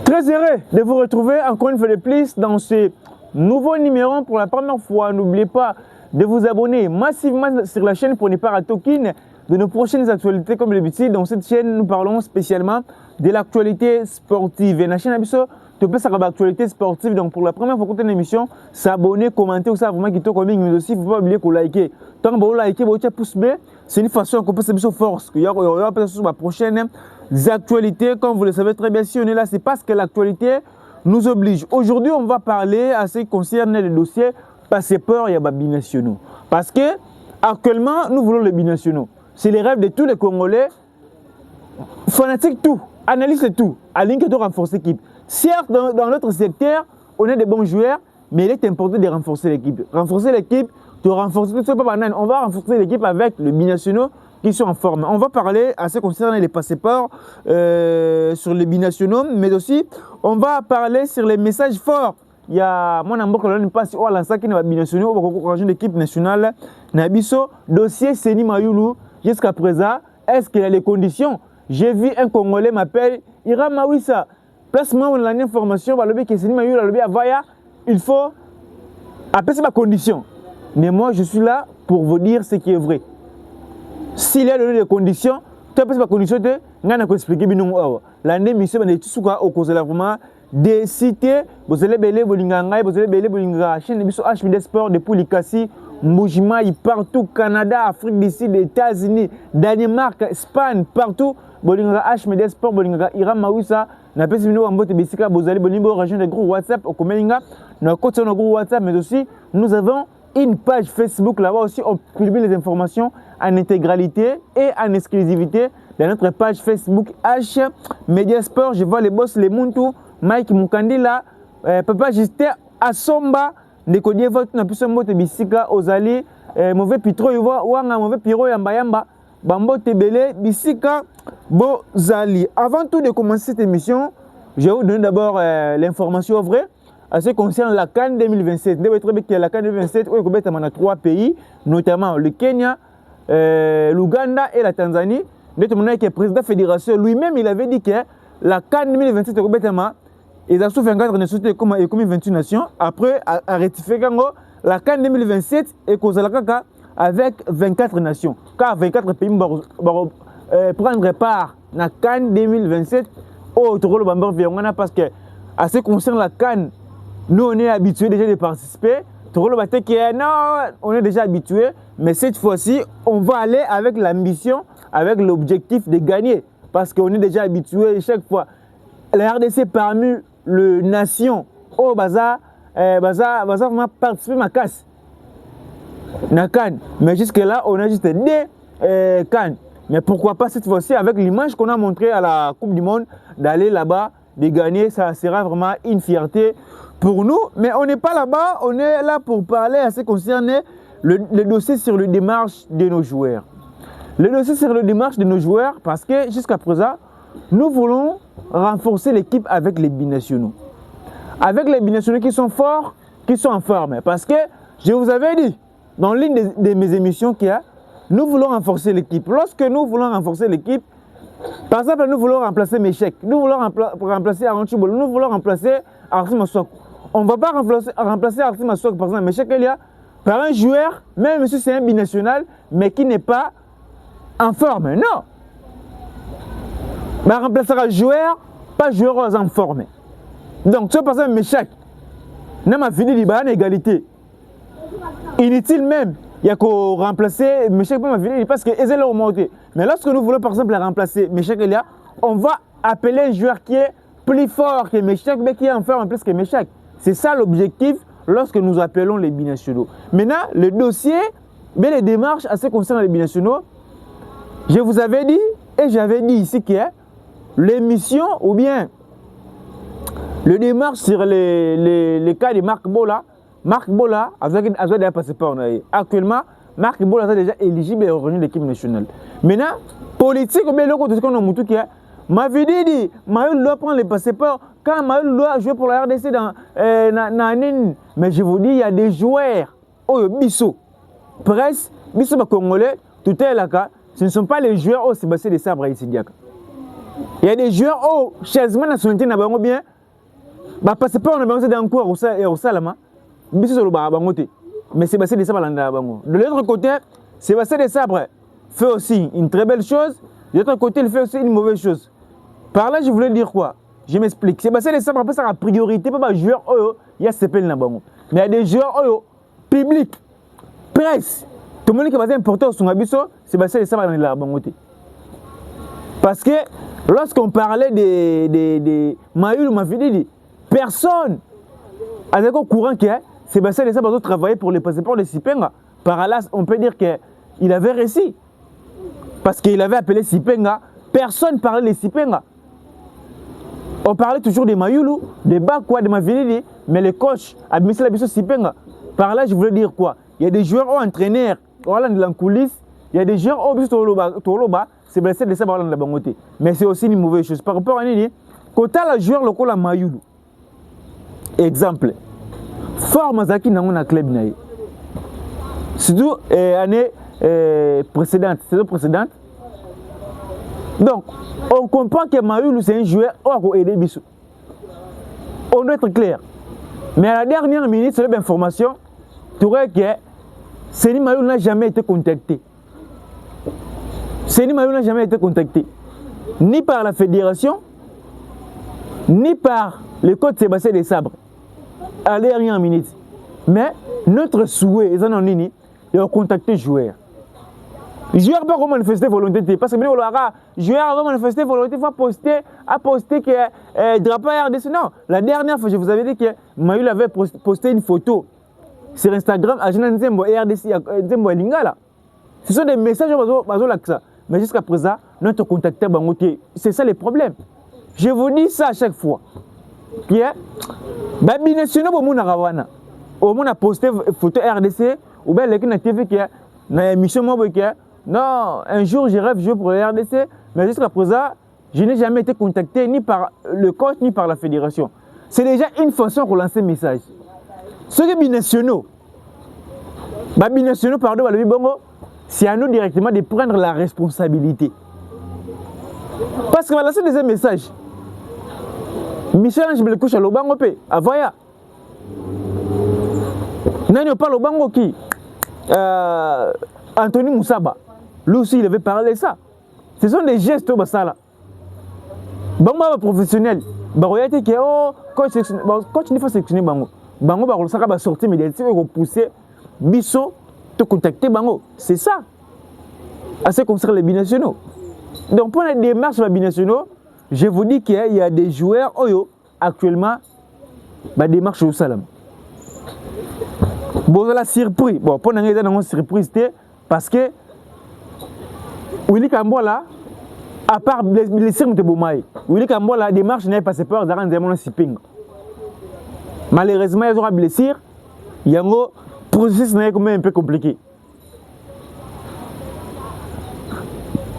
Très heureux de vous retrouver encore une fois de plus dans ce nouveau numéro pour la première fois. N'oubliez pas de vous abonner massivement sur la chaîne pour ne pas rater aucune de nos prochaines actualités. Comme d'habitude, dans cette chaîne, nous parlons spécialement de l'actualité sportive. Et la chaîne Abisso, tu peux savoir l'actualité sportive. Donc pour la première fois que tu as une émission, s'abonner, commenter, ou ça vraiment qui te communique, mais aussi il ne faut pas oublier qu'on liker. Tant que vous likez, vous pouce bleu, c'est une façon qu'on peut se mettre force. Il y aura peut-être sur la prochaine actualité. Comme vous le savez très bien, si on est là, c'est parce que l'actualité nous oblige. Aujourd'hui, on va parler à ce qui concerne le dossier passeport et binationaux. Parce que actuellement, nous voulons les binationaux. C'est les rêves de tous les Congolais. Fanatiques, tout. Analyse tout. À ligne de renforcer l'équipe. Certes, dans notre secteur, on a des bons joueurs, mais il est important de renforcer l'équipe. Renforcer l'équipe, on va renforcer l'équipe avec les binationaux qui sont en forme. On va parler à ce qui concerne les passeports sur les binationaux, mais aussi on va parler sur les messages forts. Il y a mon ambo qui passe au lancer qui n'est pas binationaux, on va encourager l'équipe nationale. Nabiso dossier Seni Mayulu jusqu'à présent, est-ce qu'il y a les conditions? J'ai vu un Congolais m'appelle Ira Mawissa. Place-moi l'information, Seni Mayulu il faut appeler ma condition. Mais moi, je suis là pour vous dire ce qui est vrai. S'il y a donné des conditions, tu as ma condition, tu as expliqué. L'année, monsieur, au cause de la des cités, vous allez belé, vous allez belé, chaîne de HMD Sport depuis Likasi, Moujima, partout, Canada, Afrique du Sud, États-Unis, Danemark, Espagne, partout. Bolinga HMD Sport, Bolinga Ira Mawissa, na pesi bino ambote bisika, bozali bolingo région de groupe WhatsApp, au Komelinga, na côté de groupe WhatsApp, mais aussi nous avons une page Facebook là-bas aussi, on publie les informations en intégralité et en exclusivité dans notre page Facebook H Media Sport. Je vois les boss, les Muntu, Mike Mukandila, Papa Justin Asomba, Nekodie Vote, na puso mbote bisika, Ozali, mauvais pitro, wanga mauvais piro yamba. Bambo Tebele, Bissika, Bozali. Avant tout de commencer cette émission, je vais vous donner d'abord l'information vraie à ce qui concerne la CAN 2027. Vous savez que la CAN 2027, il y a 3 pays, notamment le Kenya, l'Ouganda et la Tanzanie. Le président de la fédération lui-même, il avait dit que la CAN 2027, il a souffert 24 nations comme 28 nations. Après, à rectifier la CAN 2027 et avec 24 nations. Car 24 pays vont prendre part à la CAN 2027 au Tour de parce que, à ce qui concerne la CAN, nous on est habitués déjà de participer. On est déjà habitués, mais cette fois-ci, on va aller avec l'ambition, avec l'objectif de gagner. Parce qu'on est déjà habitués chaque fois. La RDC parmi les nations au bazar, vraiment participer à ma casse. Mais jusque-là, on a juste des Cannes. Mais pourquoi pas cette fois-ci, avec l'image qu'on a montrée à la Coupe du Monde, d'aller là-bas, de gagner, ça sera vraiment une fierté pour nous. Mais on n'est pas là-bas, on est là pour parler à ce qui concerne le dossier sur le démarche de nos joueurs. Le dossier sur le démarche de nos joueurs, parce que jusqu'à présent, nous voulons renforcer l'équipe avec les binationaux. Avec les binationaux qui sont forts, qui sont en forme. Parce que, je vous avais dit, dans l'une de mes émissions nous voulons renforcer l'équipe. Lorsque nous voulons renforcer l'équipe, par exemple, nous voulons remplacer Meshek, nous voulons remplacer Aaron Chibolo, nous voulons remplacer Arsim Aswak. On ne va pas remplacer Arsim Aswak, par exemple, Meshek Elia, par un joueur, même si c'est un binational, mais qui n'est pas en forme. Non. Mais on remplacera un joueur, pas joueur en forme. Donc, tu par exemple, Meshek, n'a pas fini d'y égalité. Inutile même, il y a qu'à remplacer Meshek parce que Ezel a monté. Mais lorsque nous voulons par exemple remplacer Meshek Elia, on va appeler un joueur qui est plus fort que Meshek, mais qui est en forme plus que Meshek. C'est ça l'objectif lorsque nous appelons les binationaux. Maintenant, le dossier, mais les démarches à ce qui concerne les binationaux, je vous avais dit, et j'avais dit ici que l'émission ou bien le démarche sur les cas de Marc Bola, Marc Bola a déjà passeport. Actuellement, Marc Bola est déjà éligible à rejoindre l'équipe nationale. Maintenant, politique, ou bien le côté qu'on a montré que Mavididi, Maël doit prendre les passeports. Quand Maël doit jouer pour la RDC dans mais je vous dis, il y a des joueurs, Bissot, presse, Bissot Congolais, tout est là, ce ne sont pas les joueurs au Sébastien de Sabre ici. Il y a des joueurs au Chazman nationalité n'a pas bien Bah passeport on a besoin d'un cours au salama. Biso sur le barabangote. Mais Sébastien Desabre landa bango. De l'autre côté, Sébastien Desabre fait aussi une très belle chose. De l'autre côté, il fait aussi une mauvaise chose. Par là, je voulais dire quoi? Je m'explique. Sébastien Desabre après ça la priorité pas joueur oyo, il y a CPL na bango. Mais il y a des joueurs oyo public, presse. Tout le monde qui est important sur Abisso, Sébastien Desabre landa bangote. Parce que lorsqu'on parlait de Mayulu Mafididi, personne avec au courant que Sébastien Desabre a travaillé pour les passeports de Sipenga. Par là, on peut dire qu'il avait réussi. Parce qu'il avait appelé Sipenga, personne ne parlait de Sipenga. On parlait toujours de Mayulu, de Bakwa, de Mafididi, mais le coach administre la mission Sipenga. Par là, je voulais dire quoi? Il y a des joueurs entraîneurs, de la coulisse, il y a des joueurs au Toloba, Sébastien Desabre de la bangote. Mais c'est aussi une mauvaise chose. Par rapport à Nini, quand tu as le joueur local à Mayulu, exemple, Fort Mazaki dans un club. Surtout l'année précédente, saison précédente. Donc, on comprend que Mayulu c'est un joueur qui a aidé Bissou. On doit être clair. Mais à la dernière minute, c'est l'information, tu vois que Seni Mayulu n'a jamais été contacté. Seni Mayulu n'a jamais été contacté. Ni par la fédération, ni par le coach Sébastien Desabre. À la dernière minute. Mais notre souhait, ils en ont dit, ils ont contacté les joueurs. Les joueurs ne peuvent pas manifester volonté. Parce que les joueurs vont manifester volonté, il faut poster que drapeau RDC. Non, la dernière fois, je vous avais dit que Mayulu avait posté une photo sur Instagram à Jean Nzembo RDC, Nzembo Lingala. Ce sont des messages qui sont. Mais jusqu'à présent, notre contacteur Bangote, c'est ça le problème. Je vous dis ça à chaque fois. Bien, binational au monde arawana. Au monde a posté photo RDC ou bien les qui TV qui na émission moi non, un jour je rêve jouer pour le RDC, mais jusqu'à présent, je n'ai jamais été contacté ni par le coach ni par la fédération. C'est déjà une façon de relancer un message. Ceux qui binationaux, pardon, c'est à nous directement de prendre la responsabilité. Parce que va lancer des messages. Michel Ange me le couche à l'Obango P. À Voya. N'a pas l'Obango qui Anthony Moussaba. Lui aussi, il avait parlé de ça. Ce sont des gestes au Bassala. Bango professionnel. Baroya te que oh coach ne faut sélectionner Bango. Bango va sortir médiatique et repousser Bisso te contacter Bango. C'est ça. À ce qui concerne les binationaux. Donc pour la démarche des binationaux, je vous dis qu'il y a des joueurs actuellement qui démarchent au Salam. Bon, la surprise. Bon, pour nous, une surprise parce que Willy Kambola, à part les signes de Boumaï, Willy Kambola démarche n'est pas peur d'arrêter de Siping. Malheureusement, ils ont blessé. Il y a un processus un peu compliqué.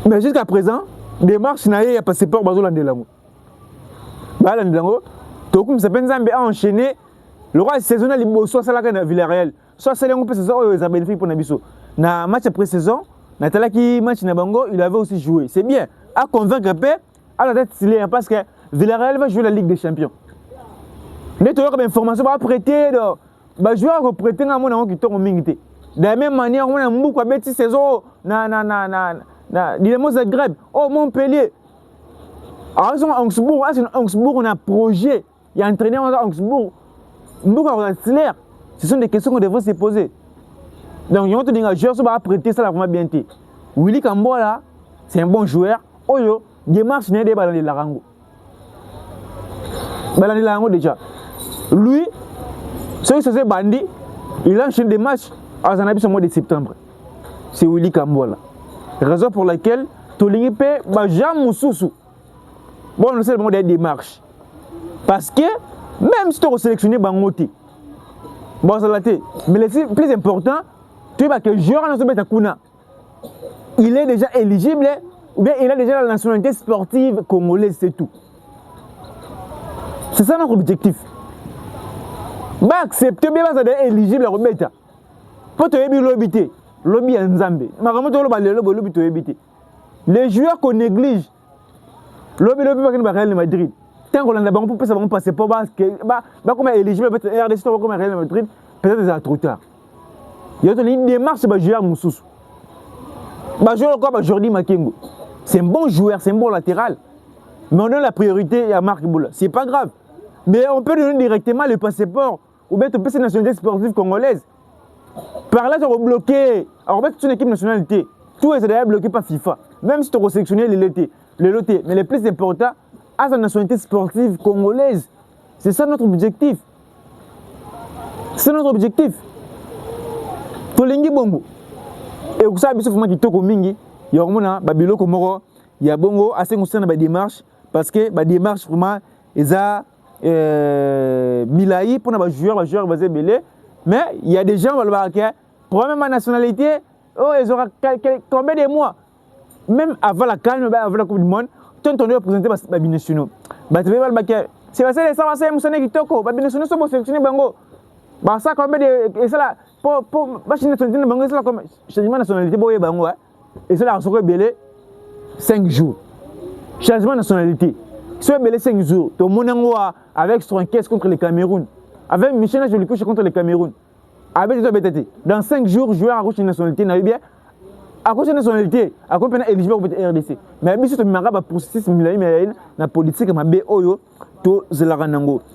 Mais jusqu'à présent, démarche n'a pas peur de l'ango. Tokum Sapenzambe a enchaîné. Le roi saisonnier, soit ça la Villarreal, soit c'est l'ango saison ils ont bénéficié pour Nabiso. Na match après saison, Natala qui match Nabango, il avait aussi joué. C'est bien. À convaincre Pep, à la tête stylée parce que Villarreal va jouer la Ligue des Champions. Les joueurs comme information va prêter, bah joueur va prêter à mon qui tombe au mingité. De la même manière, on a un beaucoup de saison Dynamo Zagreb, oh Montpellier. Alors, Augsbourg, on a un projet. Il y a un entraîneur à Augsbourg. Ce sont des questions qu'on devrait se poser. Donc, il y a un joueur qui va prêter ça la bien. Willy Kambola, c'est un bon joueur. Oyo, démarche n'est pas dans les Larango. Dans les Larango déjà. Lui, celui qui s'est bandit, il a enchaîné des matchs à Zanabi au mois de septembre. C'est Willy Kambola. Raison pour laquelle Tolingi P. Bajam Moussoussou. Bon, on sait le moment des démarches. Parce que même si tu as sélectionné Bangoti, bon, ça l'a été. Mais le plus important, tu vois que le joueur il est déjà éligible ou bien il a déjà la nationalité sportive congolaise, c'est tout. C'est ça notre objectif. Bah, accepter bien ça d'être éligible à remettre. Pour te éviter lobby en Zambie. Les joueurs qu'on néglige, lobby Real Madrid, tant qu'on a pour ça, on passe pas parce que comme éligible RDC comme Real Madrid, peut-être c'est trop tard. Il y a une démarche de joueur Moussous. Joueur comme Jordi Makengo. C'est un bon joueur, c'est un bon latéral. Mais on donne la priorité à Marc Boula. C'est pas grave. Mais on peut donner directement le passeport ou bien on peut cette nationalité sportive congolaise. Par là, tu vas bloquer. Alors, en fait, c'est une équipe nationalité. Tout est d'ailleurs bloqué par FIFA. Même si tu as sélectionné le loté. Mais le plus important, à sa nationalité sportive congolaise. C'est ça notre objectif. C'est notre objectif. Tolengi bongo. Et vous savez, c'est vraiment qui toque au mingi. Il y a un babilo komoro. Il y a bongo assez concernant la démarche. Parce que la démarche, vraiment, ils ont milaï pour les joueurs basés belé. Mais il y a des gens qui vont dire que pour même ma nationalité, oh, ils auront combien de mois? Même avant la calme, avant la Coupe du Monde, tu as entendu représenter les binationaux. C'est parce que ça va ser Moussane qui toko. Les binationaux sont sélectionnés bango. Ça combien de. Et ça là, pour la nationalité bango, c'est là comme changement de nationalité bango. Et ça là, on se belé 5 jours. Changement de nationalité. Si on belé 5 jours, tu as avec Stronquès contre le Cameroun. Avec Michel Jolicouche contre le Cameroun. Dans 5 jours, joueur à cause de nationalité, à cause de nationalité, à cause de éligible pour le RDC. Mais si tu as processus la politique,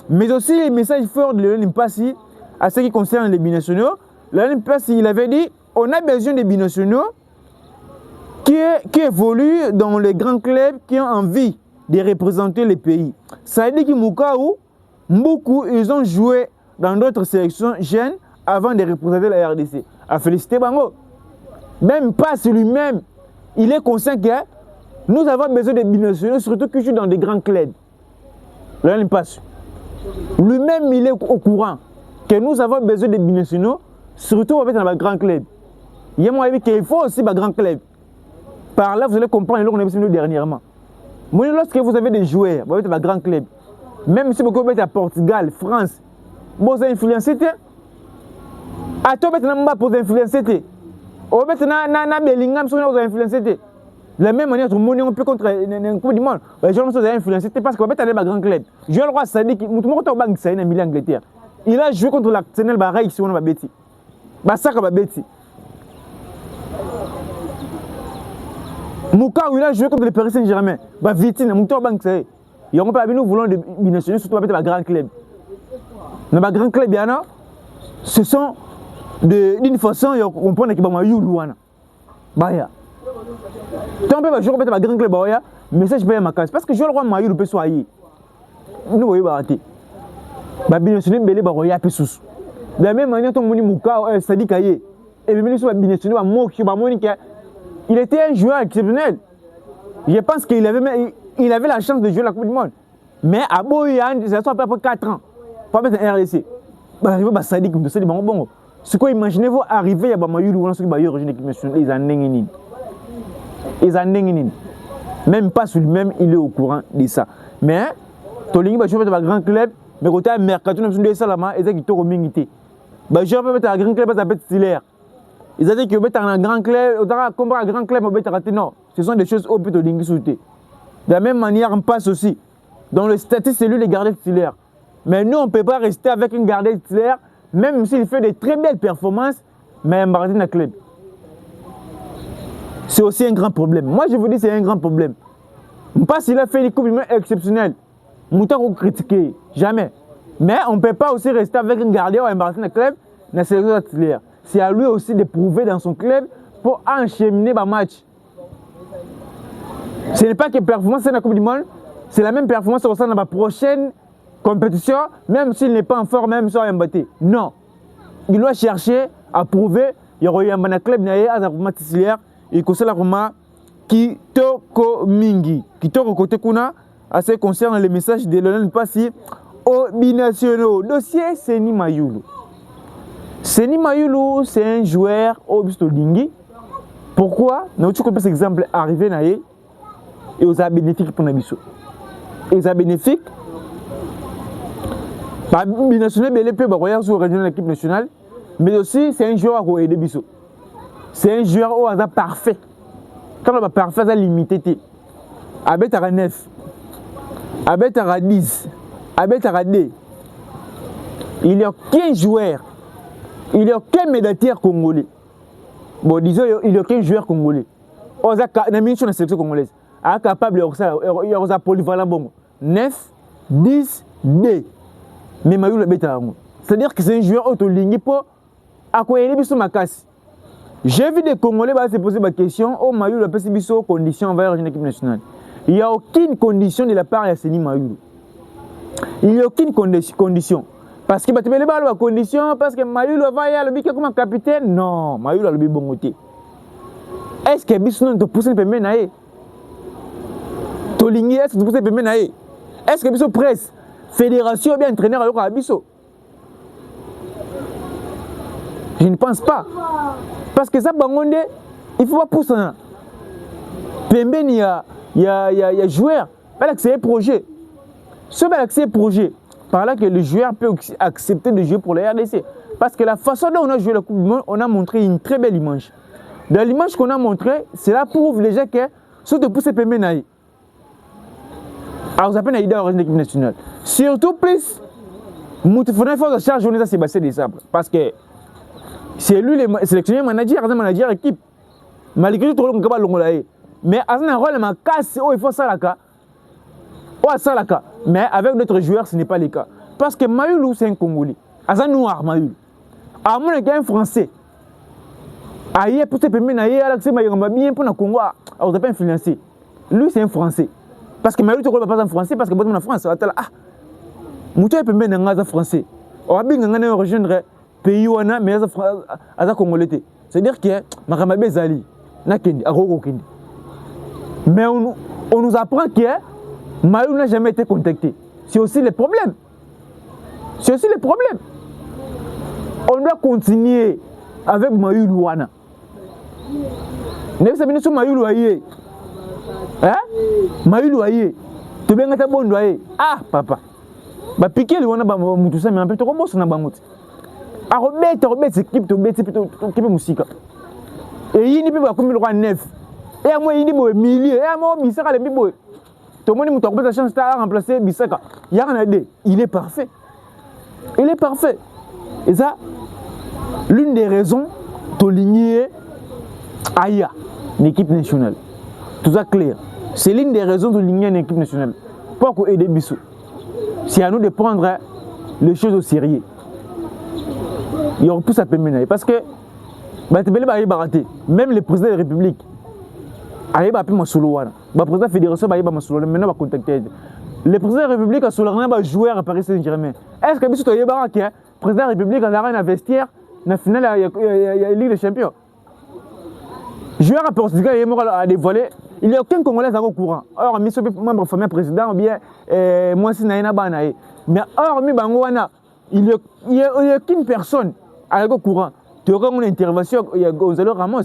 mais aussi les messages forts de Léon Mpassi à ce qui concerne les binationaux. Léon Mpassi, il avait dit on a besoin des binationaux qui évoluent dans les grands clubs qui ont envie de représenter les pays. Ça veut dire que beaucoup, ils ont joué dans d'autres sélections jeunes avant de représenter la RDC. À féliciter Bango. Même pas sur lui-même, il est conscient que nous avons besoin de binationaux, surtout que je suis dans des grands clubs. Là, il passe. Lui-même, il est au courant que nous avons besoin de binationaux, surtout dans les grands clubs. Il y a moi qu'il faut aussi des grands clubs. Par là, vous allez comprendre ce qu'on a vu dernièrement. Mais lorsque vous avez des joueurs, vous avez des grands clubs. Même si vous êtes à Portugal, France, vous avez influencé. À toi, vous avez influencé. Vous avez Bellingham, vous avez influencé. De la même manière, tout le monde peut contre la Coupe du Monde. Les gens ont influencé parce que vous avez un grand club. Je le vois, ça dit que tout le monde a un million d'Angleterre. Il a joué contre l'Arsenal Bahreïn si on a bêti. Ça va bêti. Mouka, il a joué contre le Paris Saint-Germain. Vitine, Mouka Bank, c'est. Nous voulons des binationaux, surtout avec les grands clubs. Dans les grands clubs, ce sont d'une façon, on comprend qu'il y a un Youlouana. Baya. Tant que je vais grand club, mais ça je vais ma case. Parce que je le roi Mayou le peut soyer. Nous voyons baraté. Binationaux, belé, baroya, pessus. De la même manière, ton moni Mouka, Sadi Kaye. Et le ministre binationaux, il était un joueur exceptionnel. Je pense qu'il avait la chance de jouer la Coupe du Monde. Mais à Boyan, ça soit à peu près 4 ans. Pas mettre un RDC. Arriver à Sadi comme ça, bon. Ce que imaginez-vous arriver à Bamayou ou à l'équipe nationale, ils en ont. Même pas sur lui-même, il est au courant de ça. Mais, Tolingi va jouer dans un grand club, mais quand tu as un mercato, tu as un salama, et tu as un mingité. Je vais mettre un grand club, ça peut être stylé. Ils ont dit que mettre un grand club, on va combattre un grand club, on va rater. Non, ce sont des choses au plus de sauter. De la même manière, on passe aussi. Dans le statut, c'est lui le gardien titulaire. Mais nous, on ne peut pas rester avec un gardien titulaire, même s'il fait de très belles performances, mais un gardien de club. C'est aussi un grand problème. Moi, je vous dis, c'est un grand problème. Pas s'il a fait des coupes exceptionnelles. Mouton ou critiquer, jamais. Mais on ne peut pas aussi rester avec un gardien ou un gardien de club dans la sélection titulaire. C'est à lui aussi de prouver dans son club pour enchaîner le match. Ce n'est pas que performance dans la Coupe du Monde, c'est la même performance dans la prochaine compétition, même s'il n'est pas en forme, même s'il est embatté. Non. Il doit chercher à prouver qu'il y aura un club titulaire et que c'est la Roma qui toko mingi. Qui toko côté kuna, à ce qui concerne les messages de Léon Mpassi aux binationaux. Dossier Seni Mayulu. Seni Mayulu, c'est un joueur au Bistodingi. Pourquoi? Nous avons cet exemple arrivé et aux bénéfiques pour Nabiso. Et ça bénéfique. Binationaux, il peut sur l'équipe nationale, mais aussi c'est un joueur à aider Bisso. C'est un joueur au hasard parfait. Quand on va parfait, ça limité. Avec un 9. abetaka 10, abetaka 2. Il n'y a aucun joueur, il n'y a aucun médailleur congolais. Bon, disons, il n'y a aucun joueur congolais. On a une sélection congolaise. est capable de polyvalent bon 9 10 2 mais Mayou le bêta c'est-à-dire que c'est un joueur autoligné pour accoyer biso makasi. J'ai vu des Congolais se poser ma question au Mayou le pesi biso condition envers une équipe nationale. Il n'y a aucune condition de la part de Seni Mayou. Il n'y a aucune condition. Parce que tu mets les balles à condition, parce que Mayou va y aller comme un capitaine. Non, Mayou a le bon côté. Est-ce que Bisson te pousse le paiement naé? Toligné, est-ce que tu pousses le paiement naé? Est-ce que Bisson presse? Fédération ou bien entraîneur à Bisson? Je ne pense pas. Parce que ça, Bangonde, il ne faut pas pousser. Pemben, il y a joueur. C'est un projet. Ce c'est un projet. Par là que le joueur peut accepter de jouer pour la RDC. Parce que la façon dont on a joué la Coupe du Monde, on a montré une très belle image. Dans l'image qu'on a montrée, cela prouve déjà que ce que pousse Pemben naï. Alors, vous appelez Naïda dans l'équipe nationale. Surtout plus, Moutefona faut charge de Sébastien Desabre. Parce que c'est lui le sélectionneur manager équipe. Malgré tout, on a le mais à un rôle, il faut ça mais avec notre joueur, ce n'est pas le cas. Parce que Mayulu, c'est un Congolais. Azan noir, Mayulu. À mon un Français. Aïe, pour te permettre, Alex Mayamba, bien pour le Congo, on ne pas influencer. Lui, c'est un Français. Parce que Mayulu, tu ne pas en français, parce que bon, en France, ah, Moutou est permis d'un français. On a bien rejoindre pays où on a, mais à Congolais. C'est-à-dire que Makamabé Zali, Nakendi, Agogo Kendi. Mais on nous apprend que Mayou n'a jamais été contacté. C'est aussi le problème. C'est aussi le problème. On doit continuer avec Mayou Louana. N'est-ce pas Mayou Louaye? Hein? Mayou Louaye. Tu viens de bon Louaye. Ah, papa. Bah, piquer le Wana Moutoussa, mais un peu trop beau, ça n'a pas mouti. Ah, Robert, c'est équipe, tu es musique. Et il n'y a pas comme le roi 9. Et à moi, il y a des milliers. Et à moi, il y a des milliers. Tout le monde a la chance de remplacer Bissaka. Il y a un idée. Il est parfait. Il est parfait. Et ça, l'une des raisons de ligner Aya, l'équipe nationale. Tout ça clair. C'est l'une des raisons de ligner une équipe nationale. Pourquoi aider Bissou? C'est à nous de prendre les choses au sérieux. Il y aura plus à péminer. Parce que, même le président de la République, le président de la fédération maintenant va contacter. Le président de la République a un joueur à Paris Saint-Germain. Est-ce que le président de la République a un vestiaire dans la finale de la Ligue des Champions? Joueur à Portugal a dévoilé. Il n'y a aucun Congolais au courant. Or, je suis membre famille président ou bien moi si naïna banaï. Mais or, il n'y a aucune personne au courant. Tu auras une intervention, il y a Gonzalo Ramos,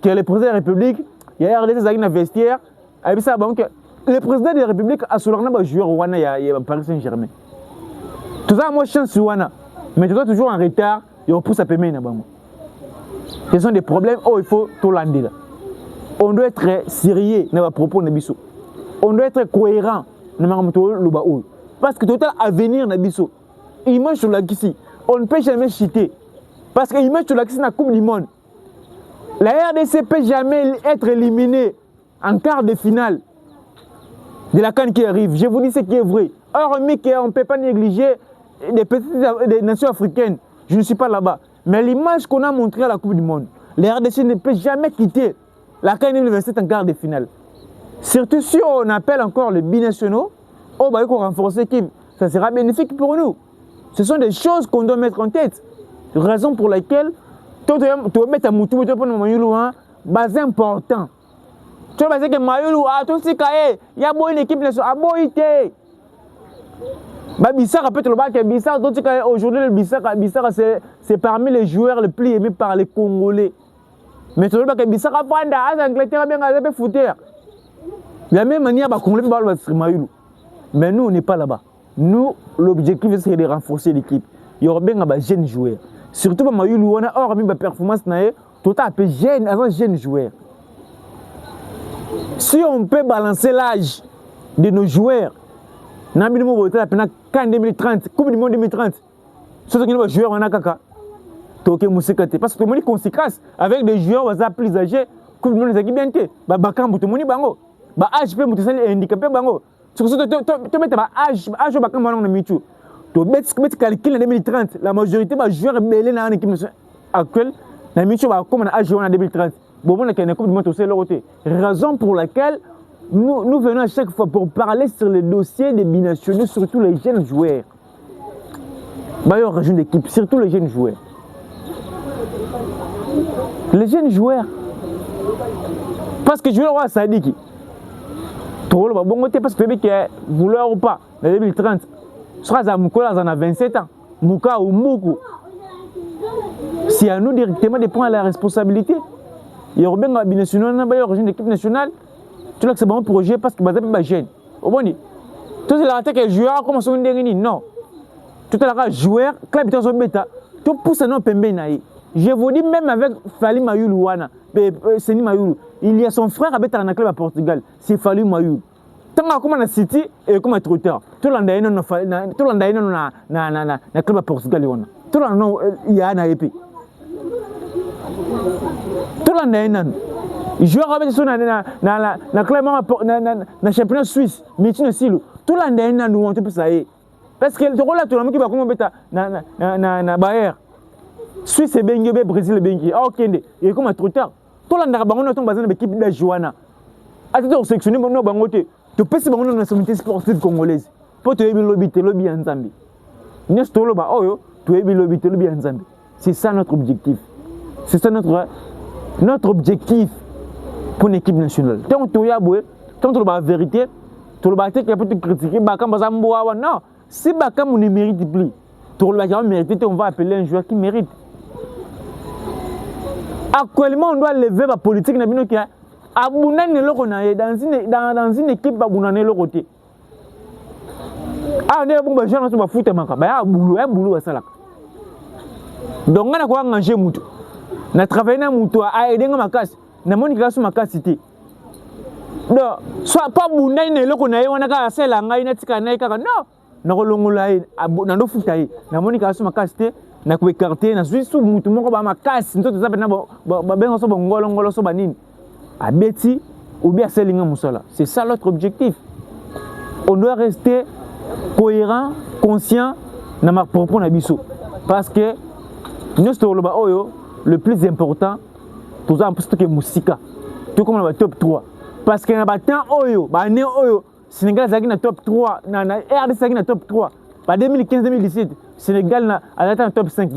qui est le président de la République. Il y a RDC dans le vestiaire. Le président de la République a souvent un joueur Wana, il y a Paris Saint-Germain. Tout ça, moi, je chance sur Wana. Mais tu dois toujours en retard, il pousse à payer. Ce sont des problèmes, il faut tout l'andi. On doit être sérieux dans les propos de Bissou. On doit être cohérent dans les propos. Parce que total avenir de Bissou. Image sur la Kissi, on ne peut jamais chiter. Parce que l'image sur la Kissi dans la Coupe du Monde. La RDC ne peut jamais être éliminée en quart de finale de la CAN qui arrive. Je vous dis ce qui est vrai. Hormis qu'on ne peut pas négliger des nations africaines. Je ne suis pas là-bas. Mais l'image qu'on a montrée à la Coupe du Monde, la RDC ne peut jamais quitter la CAN université en quart de finale. Surtout si on appelle encore les binationaux, on va renforcer l'équipe. Ça sera bénéfique pour nous. Ce sont des choses qu'on doit mettre en tête. Raison pour laquelle tu vas mettre un moutou, tu vas prendre un Mayulu, c'est important. Tu vas dire que Mayulu, il y a une équipe nationale, Bissaka peut le battre, Bissaka, aujourd'hui, Bissaka, c'est parmi les joueurs les plus aimés par les Congolais. Mais tu vois que Bissaka, Angleterre, bien, foutre. De la même manière, Congolais, Mayulu. Mais nous, on n'est pas là-bas. Nous, l'objectif, c'est de renforcer l'équipe. Il y aura bien des jeunes joueurs. Surtout, Mayulu, on a hormis ma performance, tout à fait jeune, avant jeune joueur. Si on peut balancer l'âge de nos joueurs, Nabili mo bote la pena CAN 2030, Coupe du monde 2030. Ce qui est joueur en akaka. Toke musikate parce que tout le monde conséquence avec des joueurs plus âgés, Coupe du monde ezaki bien te. Ba bakambu tout le monde bango. Ba âge pe mutu sali handicapé bango. Ce que to mettre ba âge bakambu na mitu. To bet calcul en 2030, la majorité ba joueurs belé na équipe nationale actuelle, na mitu ba comme na âge en 2030. Bon on a une Coupe du monde c'est le côté. Raison pour laquelle nous venons à chaque fois pour parler sur le dossier des binationaux, surtout les jeunes joueurs. Bayo rajoute d'équipe, surtout les jeunes joueurs. Les jeunes joueurs. Parce que je veux voir Sadiki. Trop le bon côté parce que le est vouloir ou pas, en 2030, soit à Moukola en a 27 ans, Mouka ou Moukou. C'est à nous directement de prendre la responsabilité. Il y a bien binationaux, il y a une équipe nationale. Tu vois que c'est bon projet parce que c'est pas jeune. Au bon dit. Tout c'est la attaque est joueur comme son dernier non. Tout est là joueur, club dans son bêta. Tout pousse non pembe naï. Je vous dis même avec Fali Mayulu wana, Seni Mayulu, il y a son frère avec un club à Portugal, c'est Fali Mayulu. Tant que comme na City et comme trotteur. Tout l'année non na club à Portugal wana. Tout l'année il y a na épée. Tout l'année non. Joueur avec son na club na championnat suisse, Mitino Silo. Tout l'année non nous on peut ça y. Parce que le rôle là tout le monde qui va comme bêta na Bayer. Suisse et Bengue, Brésil et Bengue. Ah, ok, et comme un trotteur. Tout le monde a besoin de l'équipe de Joana. À tout à sélectionner mon nom, tu peux se dans la nationalité sportive congolaise. Pour te lobby en Zambie. N'est-ce pas, oh, tu es lobby en Zambie. C'est ça notre objectif. C'est ça notre objectif pour une équipe nationale. Tant que tu as la vérité, tu as la vérité, tu critiquer, non. Si Bakam ne mérite plus, tu vas mériter, on va appeler un joueur qui mérite. Actuellement, on doit lever la politique dans une équipe à côté. Ah, on est bon, je ne sais pas, boulot à ça. Donc, on a quoi engager Moutou. On a travaillé dans Moutou à aider ma casse. On a mon sur ma capacité. Donc, soit pas Bounay, on a assez la ngaï, non, non, futaye na monika asu makasite na ku écarter na sous mutu moko ba makasi nto tsape na ba bengo so ngolo so banini abeti ou bien selinga musala. C'est ça notre objectif. On doit rester cohérent, conscient na ma propre na biso parce que nous sur le oyo le plus important tout ça en plus que musika tout comme le top 3 parce que na ba temps oyo ba né oyo Sénégal est dans top 3, RDC est dans top 3. Par 2015-2017, Sénégal a dans top 5.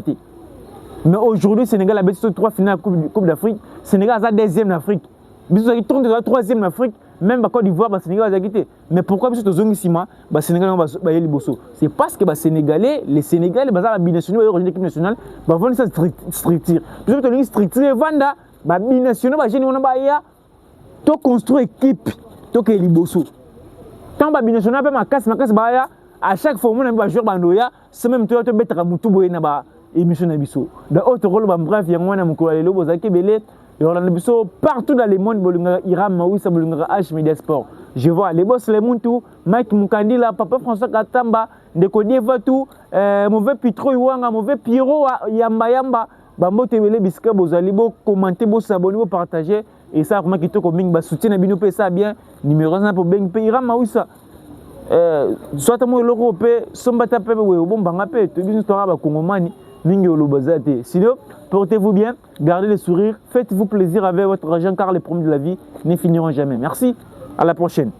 Mais aujourd'hui, Sénégal a battu 3 finales Coupe d'Afrique. Sénégal est deuxième en Afrique. Ils sont troisième en Afrique. Même Côte d'Ivoire, Sénégal a quitté. Mais pourquoi ils sont au Sénégal va y c'est parce que les Sénégalais, la binationaux, l'équipe nationale, vont cette structure. Ils ont une structure, Vanda, la binationaux, ils ont construit une équipe, ils ont liboso. Tant que binational peut ma casse baya à chaque fois on a jouer bandoya c'est même toi te mettre mutu boye na ba émission na biso dans autre rôle ba bref ya mwana mukolo lelo bozaki belé et on a biso partout dans le monde bolunga Iram Mawisa bolunga H Media Sport je vois les boss les muntu Mike Mukandi là papa François Katamba de Côte tout mauvais Pitro Iwanga mauvais Pierrot yamba bambote belé biska bozali bo commenter bo s'abonner bo partager. Et ça, comment qui te combine, bah soutien à Binope ça bien, numéro 1 pour Ben Payra Maouissa. Soit à moi l'Europe, Sombata Pepe, ou bon Bangapé, tu dis histoire à Kongomani, Ningo Lobazate. Sinon, portez-vous bien, gardez le sourire, faites-vous plaisir avec votre argent car les problèmes de la vie ne finiront jamais. Merci, à la prochaine.